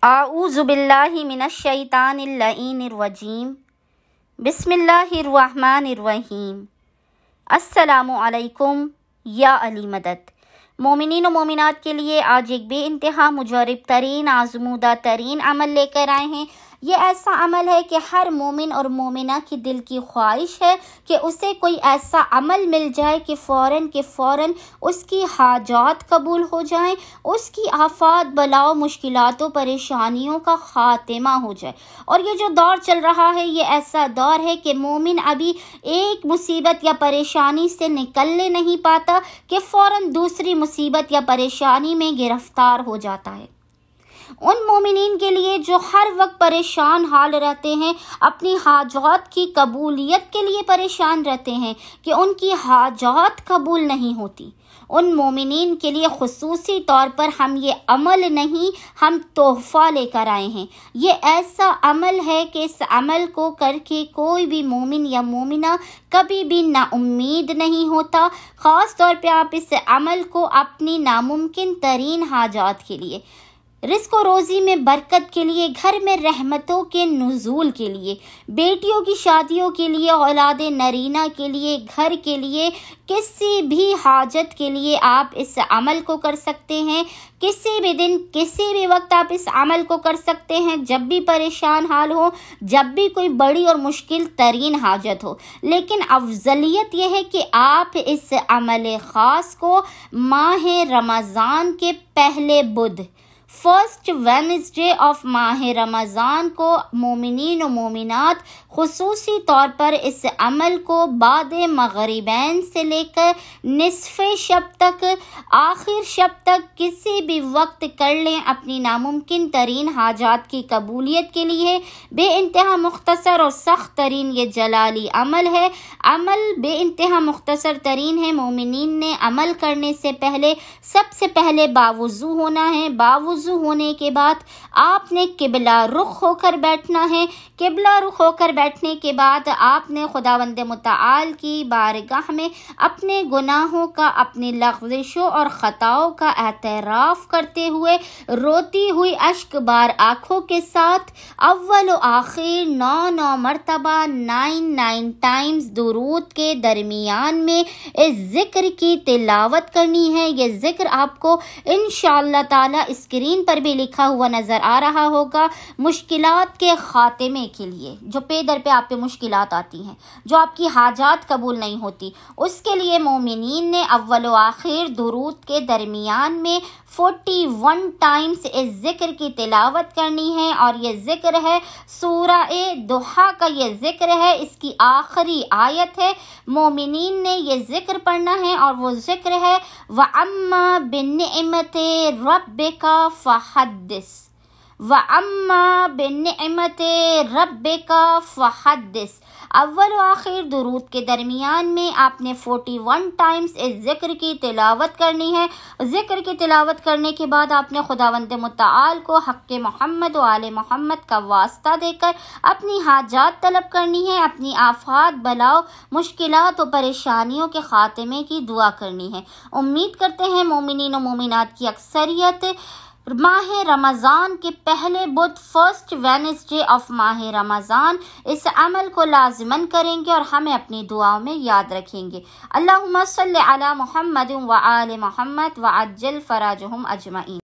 اعوذ باللہ من الشیطان اللعین الرجیم بسم اللہ الرحمن الرحیم۔ السلام علیکم یا علی مدد۔ مومنین و مومنات کے لیے آج ایک بے انتہا مجرب ترین آزمودہ ترین عمل لے کر آئے ہیں۔ یہ ایسا عمل ہے کہ ہر مومن اور مومنہ کی دل کی خواہش ہے کہ اسے کوئی ایسا عمل مل جائے کہ فوراً اس کی حاجات قبول ہو جائیں، اس کی آفات بلاؤ مشکلاتوں پریشانیوں کا خاتمہ ہو جائے۔ اور یہ جو دور چل رہا ہے یہ ایسا دور ہے کہ مومن ابھی ایک مصیبت یا پریشانی سے نکلنے نہیں پاتا کہ فوراً دوسری مصیبت یا پریشانی میں گرفتار ہو جاتا ہے۔ ان مومنین کے لیے جو ہر وقت پریشان حال رہتے ہیں، اپنی حاجات کی قبولیت کے لیے پریشان رہتے ہیں کہ ان کی حاجات قبول نہیں ہوتی، ان مومنین کے لیے خصوصی طور پر ہم یہ عمل نہیں، ہم تحفہ لے کر آئے ہیں۔ یہ ایسا عمل ہے کہ اس عمل کو کر کے کوئی بھی مومن یا مومنہ کبھی بھی نا امید نہیں ہوتا۔ خاص طور پہ آپ اس عمل کو اپنی ناممکن ترین حاجات کے لیے، رزق و روزی میں برکت کے لیے، گھر میں رحمتوں کے نزول کے لیے، بیٹیوں کی شادیوں کے لیے، اولاد نرینہ کے لیے، گھر کے لیے، کسی بھی حاجت کے لیے آپ اس عمل کو کر سکتے ہیں۔ کسی بھی دن کسی بھی وقت آپ اس عمل کو کر سکتے ہیں، جب بھی پریشان حال ہو، جب بھی کوئی بڑی اور مشکل ترین حاجت ہو۔ لیکن افضلیت یہ ہے کہ آپ اس عمل خاص کو ماہ رمضان کے پہلے بدھ، فرسٹ وینسڈے آف ماہ رمضان کو مومنین و مومنات خصوصی طور پر اس عمل کو بعد مغربین سے لے کر نصف شب تک، آخر شب تک کسی بھی وقت کر لیں اپنی ناممکن ترین حاجات کی قبولیت کے لیے۔ بے انتہا مختصر اور سخت ترین یہ جلالی عمل ہے۔ عمل بے انتہا مختصر ترین ہے۔ مومنین نے عمل کرنے سے پہلے سب سے پہلے باوضو ہونا ہے۔ باوضو ہونے کے بعد آپ نے قبلہ رخ ہو کر بیٹھنا ہے۔ قبلہ رخ ہو کر بیٹھنے کے بعد آپ نے خداوند متعال کی بارگاہ میں اپنے گناہوں کا، اپنی لغزشوں اور خطاؤں کا اعتراف کرتے ہوئے روتی ہوئی اشک بار آنکھوں کے ساتھ اول و آخر 9 مرتبہ 9 ٹائمز درود کے درمیان میں اس ذکر کی تلاوت کرنی ہے۔ یہ ذکر آپ کو انشاءاللہ تعالی اسکرین پر بھی لکھا ہوا نظر آ رہا ہوگا۔ مشکلات کے خاتمے کے لیے، جو پے در پہ آپ پہ مشکلات آتی ہیں، جو آپ کی حاجات قبول نہیں ہوتی، اس کے لیے مومنین نے اول و آخر درود کے درمیان میں 41 ٹائمز اس ذکر کی تلاوت کرنی ہے۔ اور یہ ذکر ہے سورہ ضحیٰ کا، یہ ذکر ہے، اس کی آخری آیت ہے۔ مومنین نے یہ ذکر پڑھنا ہے اور وہ ذکر ہے وَأَمَّا بِنِعْمَةِ رَبِّكَ فَحَدِّثْ، وَأَمَّا بِنِعْمَةِ رَبِّكَ فَحَدِّثْ۔ اول و آخر درود کے درمیان میں آپ نے 41 ٹائمز اس ذکر کی تلاوت کرنی ہے۔ ذکر کی تلاوت کرنے کے بعد آپ نے خداوند متعال کو حق محمد و آل محمد کا واسطہ دے کر اپنی حاجات طلب کرنی ہے، اپنی آفات بلاؤ مشکلات و پریشانیوں کے خاتمے کی دعا کرنی ہے۔ امید کرتے ہیں مومنین و مومنات کی اکثریت ماہ رمضان کے پہلے بدھ، فرسٹ وینسڈے آف ماہ رمضان اس عمل کو لازماً کریں گے اور ہمیں اپنی دعاؤں میں یاد رکھیں گے۔ اللہم صلی علی محمد و آل محمد وعجل فراجہم اجمعین۔